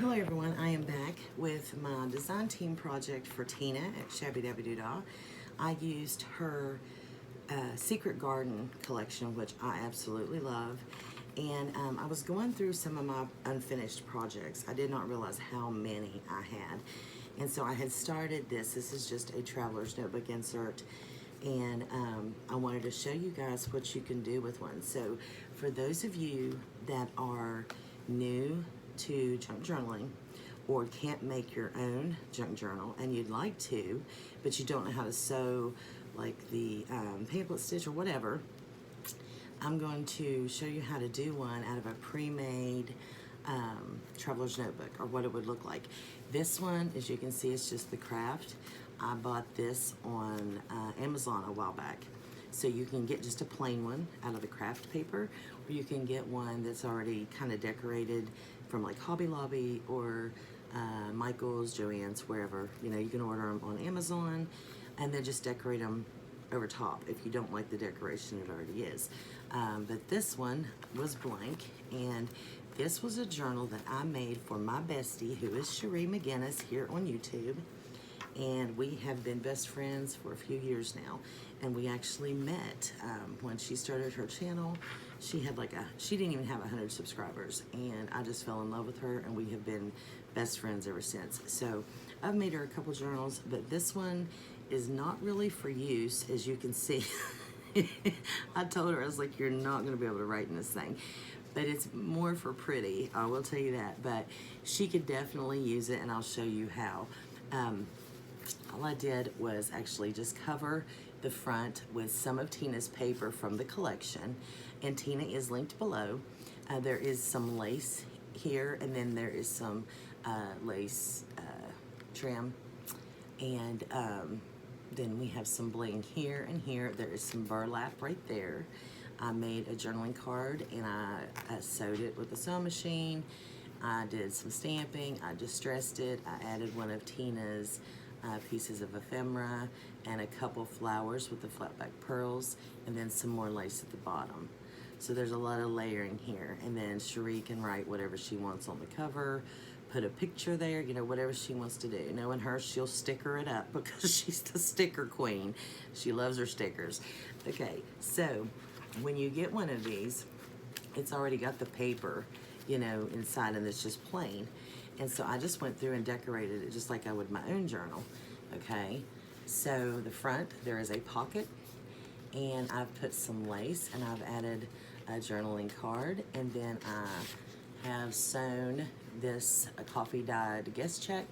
Hello everyone, I am back with my design team project for Tina at Shabbydabbydoodah. I used her Secret Garden collection, which I absolutely love, and I was going through some of my unfinished projects. I did not realize how many I had, and so I had started this. This is just a traveler's notebook insert, and I wanted to show you guys what you can do with one. So for those of you that are new to junk journaling or can't make your own junk journal and you'd like to, but you don't know how to sew like the pamphlet stitch or whatever, I'm going to show you how to do one out of a pre-made traveler's notebook, or what it would look like. This one, as you can see, is just the craft. I bought this on Amazon a while back. So you can get just a plain one out of the craft paper, or you can get one that's already kind of decorated from like Hobby Lobby or Michael's, Joann's, wherever. You know, you can order them on Amazon and then just decorate them over top if you don't like the decoration it already is. But this one was blank, and this was a journal that I made for my bestie, who is Cherie McGinnis here on YouTube. And we have been best friends for a few years now, and we actually met when she started her channel. She didn't even have 100 subscribers, and I just fell in love with her, and we have been best friends ever since. So I've made her a couple journals, but this one is not really for use, as you can see. I told her, I was like, you're not gonna be able to write in this thing, but it's more for pretty, I will tell you that. But she could definitely use it, and I'll show you how. All I did was actually just cover the front with some of Tina's paper from the collection, and Tina is linked below. There is some lace here, and then there is some lace trim, and then we have some bling here and here. There is some burlap right there. I made a journaling card, and I sewed it with a sewing machine. I did some stamping, I distressed it, I added one of Tina's pieces of ephemera and a couple flowers with the flat back pearls, and then some more lace at the bottom. So there's a lot of layering here, and then Cherie can write whatever she wants on the cover, put a picture there, you know, whatever she wants to do. Knowing her, she'll sticker it up because she's the sticker queen. She loves her stickers. Okay, so when you get one of these, it's already got the paper, you know, inside, and it's just plain. And so I just went through and decorated it just like I would my own journal, okay? So the front, there is a pocket, and I've put some lace, and I've added a journaling card, and then I have sewn this coffee dyed guest check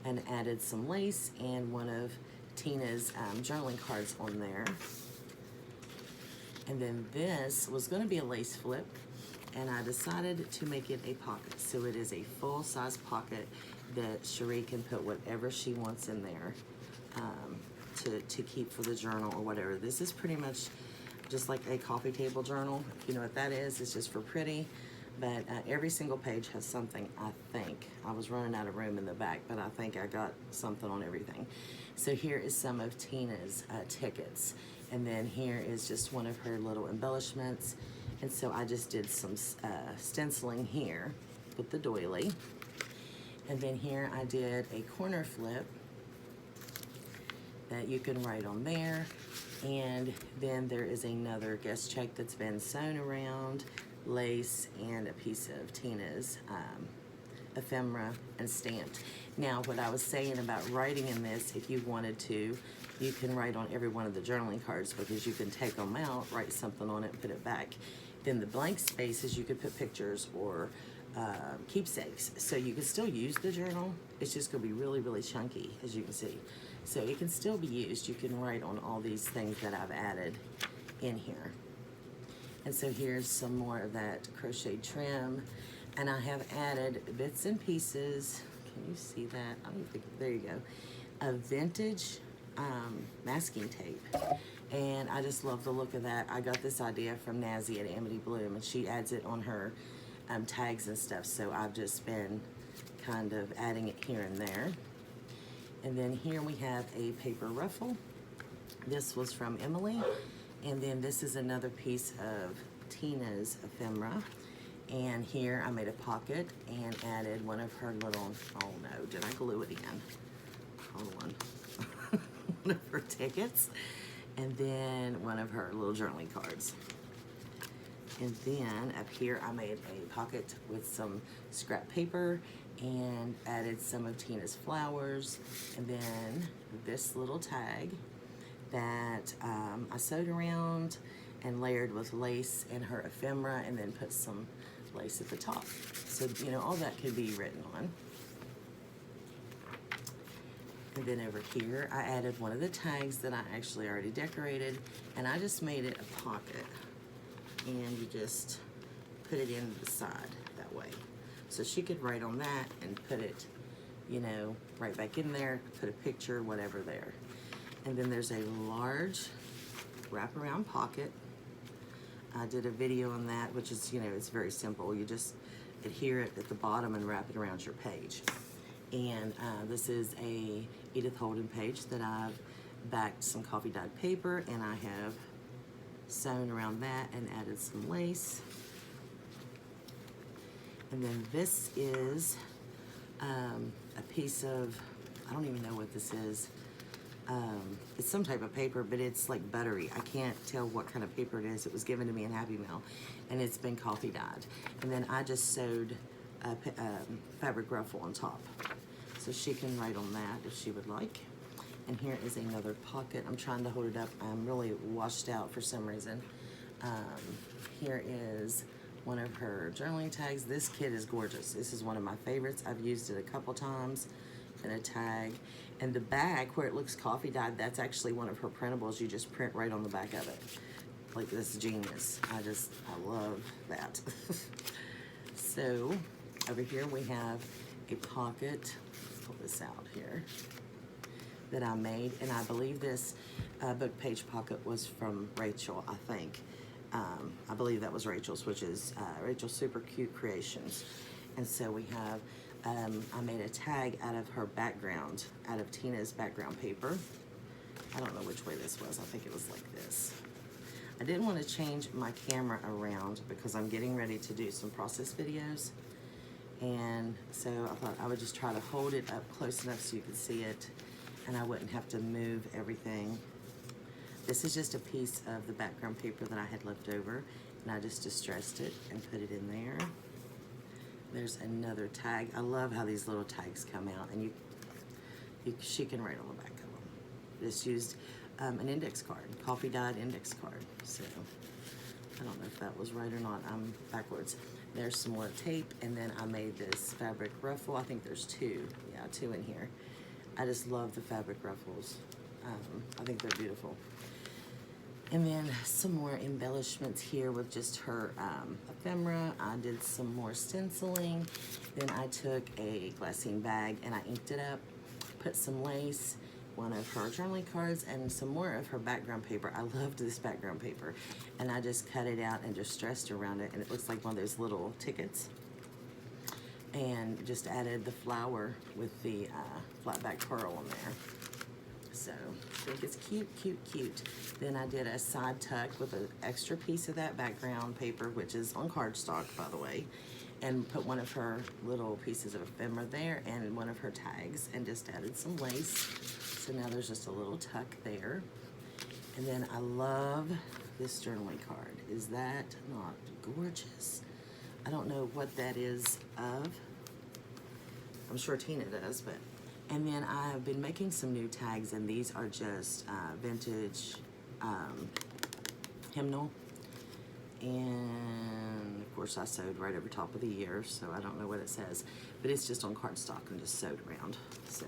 and added some lace and one of Tina's journaling cards on there. And then this was gonna be a lace flip, and I decided to make it a pocket. So it is a full-size pocket that Cherie can put whatever she wants in there to keep for the journal or whatever. This is pretty much just like a coffee table journal. If you know what that is, it's just for pretty. But every single page has something, I think. I was running out of room in the back, but I think I got something on everything. So here is some of Tina's tickets. And then here is just one of her little embellishments. And so I just did some stenciling here with the doily. And then here I did a corner flip that you can write on there. And then there is another guest check that's been sewn around, lace, and a piece of Tina's ephemera and stamped. Now, what I was saying about writing in this, if you wanted to, you can write on every one of the journaling cards, because you can take them out, write something on it, and put it back. Then the blank spaces, you could put pictures or keepsakes. So you can still use the journal. It's just gonna be really, really chunky, as you can see. So it can still be used. You can write on all these things that I've added in here. And so here's some more of that crochet trim. And I have added bits and pieces. Can you see that? I don't think, there you go. A vintage masking tape. And I just love the look of that. I got this idea from Nazi at Amity Bloom, and she adds it on her tags and stuff. So I've just been kind of adding it here and there. And then here we have a paper ruffle. This was from Emily. And then this is another piece of Tina's ephemera. And here I made a pocket and added one of her little, oh no, did I glue it again? Hold on. One of her tickets, and then one of her little journaling cards. And then up here I made a pocket with some scrap paper and added some of Tina's flowers, and then this little tag that I sewed around and layered with lace and her ephemera, and then put some lace at the top. So, you know, all that could be written on. And then over here, I added one of the tags that I actually already decorated, and I just made it a pocket. And you just put it in the side that way. So she could write on that and put it, you know, right back in there, put a picture, whatever there. And then there's a large wraparound pocket. I did a video on that, which is, you know, it's very simple. You just adhere it at the bottom and wrap it around your page. And this is a Edith Holden page that I've backed some coffee dyed paper, and I have sewn around that and added some lace. And then this is a piece of, I don't even know what this is. It's some type of paper, but it's like buttery. I can't tell what kind of paper it is. It was given to me in Happy Mail, and it's been coffee dyed. And then I just sewed a fabric ruffle on top. So she can write on that if she would like. And here is another pocket. I'm trying to hold it up. I'm really washed out for some reason. Here is one of her journaling tags. This kit is gorgeous. This is one of my favorites. I've used it a couple times in a tag. And the back, where it looks coffee dyed, that's actually one of her printables. You just print right on the back of it. Like, this is genius. I love that. So, over here we have a pocket. Let's pull this out here. That I made, and I believe this book page pocket was from Rachel, I think. I believe that was Rachel's, which is Rachel's Super Cute Creations. And so we have, I made a tag out of her background, out of Tina's background paper. I don't know which way this was. I think it was like this. I didn't want to change my camera around because I'm getting ready to do some process videos. And so I thought I would just try to hold it up close enough so you could see it, and I wouldn't have to move everything. This is just a piece of the background paper that I had left over, and I just distressed it and put it in there. There's another tag. I love how these little tags come out, and she can write on the back of them. Just used an index card, coffee dyed index card. So I don't know if that was right or not. I'm backwards. There's some more tape, and then I made this fabric ruffle. I think there's two. Yeah, two in here. I just love the fabric ruffles. I think they're beautiful. And then some more embellishments here with just her ephemera. I did some more stenciling. Then I took a glassine bag and I inked it up, put some lace, one of her journaling cards, and some more of her background paper. I loved this background paper. And I just cut it out and just stressed around it, and it looks like one of those little tickets. And just added the flower with the flat back pearl on there. So I think it's cute, cute, cute. Then I did a side tuck with an extra piece of that background paper, which is on cardstock, by the way, and put one of her little pieces of ephemera there and one of her tags, and just added some lace. So now there's just a little tuck there. And then I love this journaling card. Is that not gorgeous? I don't know what that is of. I'm sure Tina does, but. And then I've been making some new tags, and these are just vintage hymnal. And of course I sewed right over top of the year, so I don't know what it says, but it's just on cardstock and just sewed around. So,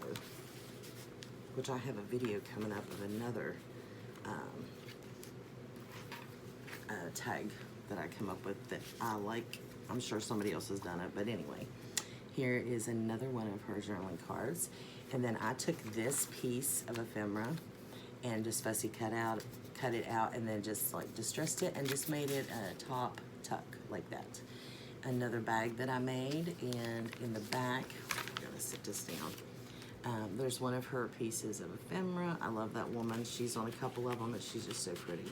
which I have a video coming up of another tag that I come up with that I like. I'm sure somebody else has done it, but anyway. Here is another one of her journaling cards. And then I took this piece of ephemera and just fussy cut it out, and then just like distressed it and just made it a top tuck like that. Another bag that I made, and in the back, I'm gonna sit this down. There's one of her pieces of ephemera. I love that woman. She's on a couple of them, and she's just so pretty.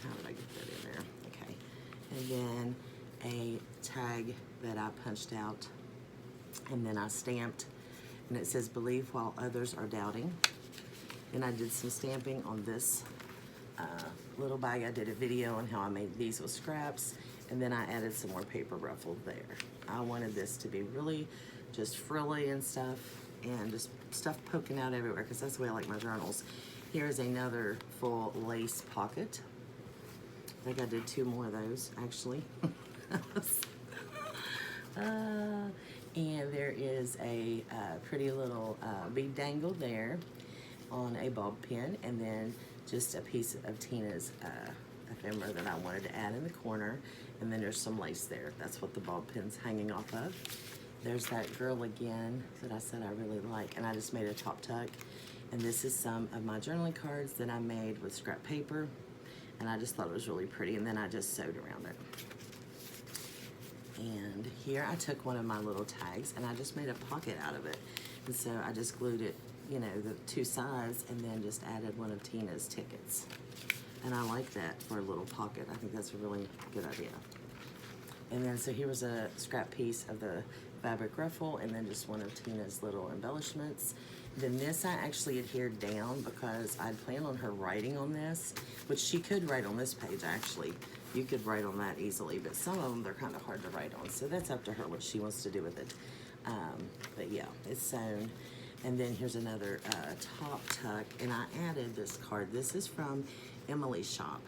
How did I get that in there? Okay. And then a tag that I punched out and then I stamped, and it says believe while others are doubting. Then I did some stamping on this little bag. I did a video on how I made these with scraps, and then I added some more paper ruffle there. I wanted this to be really just frilly and stuff, and just stuff poking out everywhere, because that's the way I like my journals. Here's another full lace pocket. I think I did 2 more of those, actually. And there is a pretty little bead dangle there on a bob pin, and then just a piece of Tina's ephemera that I wanted to add in the corner, and then there's some lace there. That's what the bob pin's hanging off of. There's that girl again that I said I really like, and I just made a top tuck. And this is some of my journaling cards that I made with scrap paper, and I just thought it was really pretty, and then I just sewed around it. And here I took one of my little tags and I just made a pocket out of it. And so I just glued it, you know, the 2 sides, and then just added one of Tina's tickets. And I like that for a little pocket. I think that's a really good idea. And then so here was a scrap piece of the fabric ruffle, and then just one of Tina's little embellishments. Then this I actually adhered down because I'd planned on her writing on this, which she could write on this page actually. You could write on that easily, but some of them they're kind of hard to write on, so that's up to her what she wants to do with it. But yeah, it's sewn. And then here's another top tuck, and I added this card. This is from Emily's shop.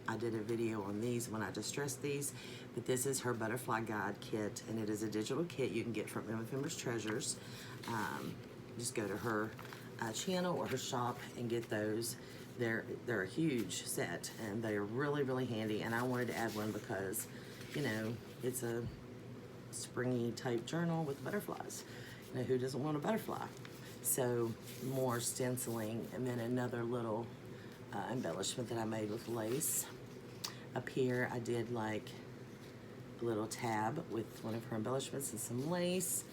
I did a video on these when I distressed these, but this is her butterfly guide kit, and it is a digital kit you can get from Ephemer's Treasures. Just go to her channel or her shop and get those. They're a huge set, and they're really, really handy, and I wanted to add one because, you know, it's a springy type journal with butterflies. You know, who doesn't want a butterfly? So more stenciling, and then another little embellishment that I made with lace. Up here I did like a little tab with one of her embellishments and some lace,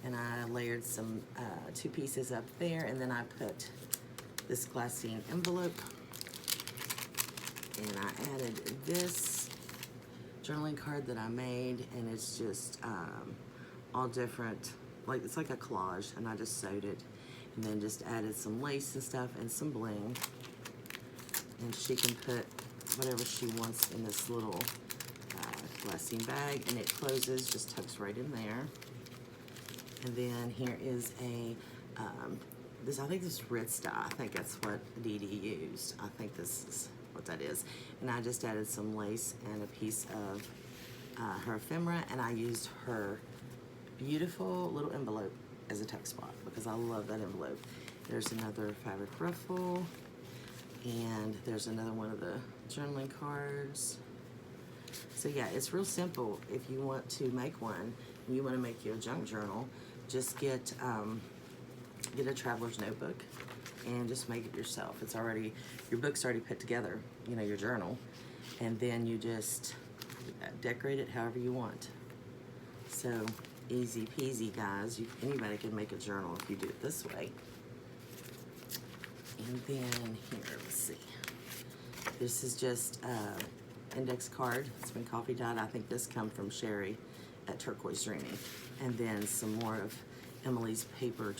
and I layered some 2 pieces up there, and then I put this glassine envelope, and I added this journaling card that I made, and it's just all different, like it's like a collage, and I just sewed it, and then just added some lace and stuff and some bling, and she can put whatever she wants in this little glassine bag, and it closes, just tucks right in there. And then here is a this, I think this is Ritz dye. I think that's what Dee Dee used. I think this is what that is. And I just added some lace and a piece of her ephemera, and I used her beautiful little envelope as a tuck spot because I love that envelope. There's another fabric ruffle, and there's another one of the journaling cards. So yeah, it's real simple. If you want to make one, and you want to make your junk journal, just get a traveler's notebook and just make it yourself. It's already, your book's already put together, you know, your journal, and then you just decorate it however you want. So easy peasy, guys. Anybody can make a journal if you do it this way. And then here, let's see. This is just index card. It's been coffee dyed. I think this come from Sherry at Turquoise Dreaming. And then some more of Emily's paper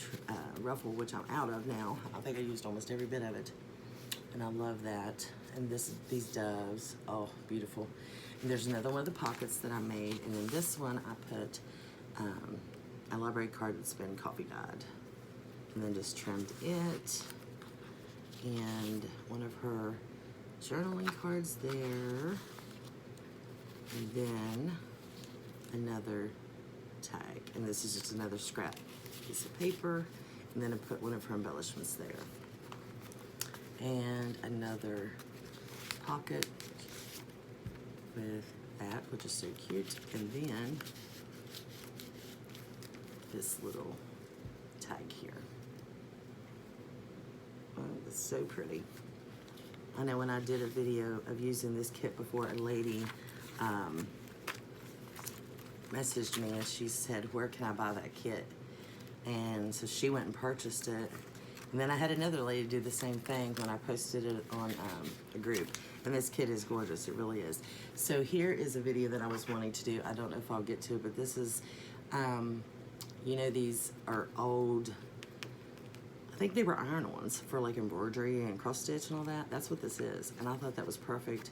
ruffle, which I'm out of now. I think I used almost every bit of it, and I love that. And these doves, oh, beautiful. And there's another one of the pockets that I made, and in this one I put a library card that's been coffee dyed, and then just trimmed it, and one of her journaling cards there, and then another tag, and this is just another scrap piece of paper, and then I put one of her embellishments there, and another pocket with that, which is so cute, and then this little tag here. Oh, it's so pretty. I know when I did a video of using this kit before, a lady messaged me and she said, where can I buy that kit? And so she went and purchased it. And then I had another lady do the same thing when I posted it on a group. And this kit is gorgeous, it really is. So here is a video that I was wanting to do. I don't know if I'll get to it, but this is, you know, these are old, I think they were iron-ons for like embroidery and cross stitch and all that. That's what this is. And I thought that was perfect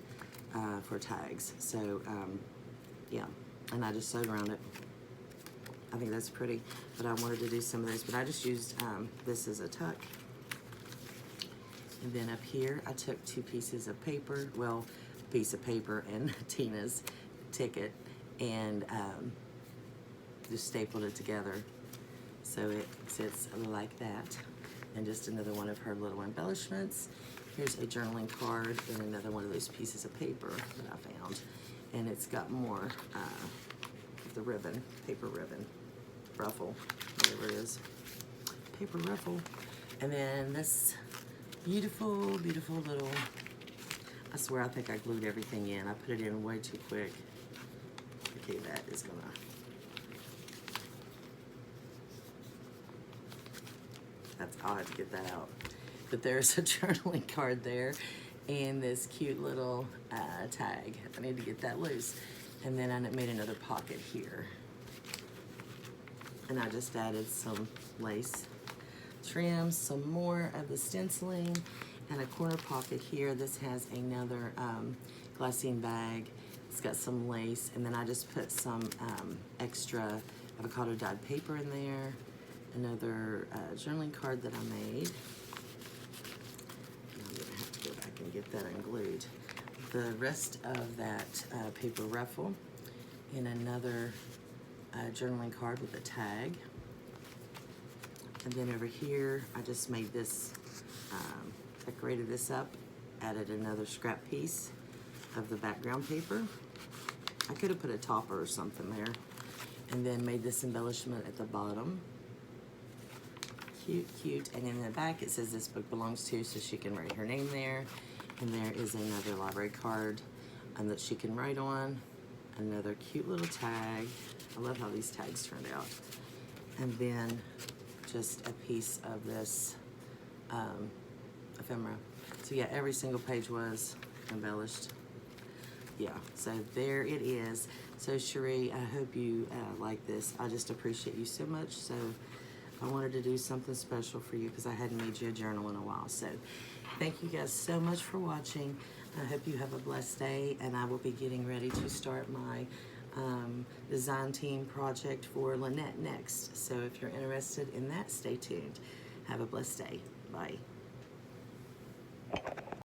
for tags. So, yeah, and I just sewed around it. I think that's pretty, but I wanted to do some of those, but I just used this as a tuck. And then up here, I took 2 pieces of paper, well, a piece of paper and Tina's ticket, and just stapled it together so it sits like that. And just another one of her little embellishments. Here's a journaling card and another one of those pieces of paper that I found. And it's got more of the ribbon, paper ribbon, ruffle, whatever it is, paper ruffle. And then this beautiful, beautiful little, I swear I think I glued everything in. I put it in way too quick. Okay, that is gonna, I'll have to get that out. But there's a journaling card there and this cute little tag. I need to get that loose. And then I made another pocket here. And I just added some lace trims, some more of the stenciling, and a corner pocket here. This has another glassine bag. It's got some lace, and then I just put some extra avocado dyed paper in there. Another journaling card that I made. And I'm gonna have to go back and get that unglued. The rest of that paper ruffle in another journaling card with a tag. And then over here, I just made this, decorated this up, added another scrap piece of the background paper. I could have put a topper or something there. And then made this embellishment at the bottom. Cute, cute. And in the back it says this book belongs to, so she can write her name there. And there is another library card that she can write on. Another cute little tag. I love how these tags turned out. And then just a piece of this ephemera. So yeah, every single page was embellished. Yeah, so there it is. So Cherie, I hope you like this. I just appreciate you so much. So I wanted to do something special for you because I hadn't made you a journal in a while. So thank you guys so much for watching. I hope you have a blessed day, and I will be getting ready to start my design team project for Lynette next. So if you're interested in that, stay tuned. Have a blessed day. Bye.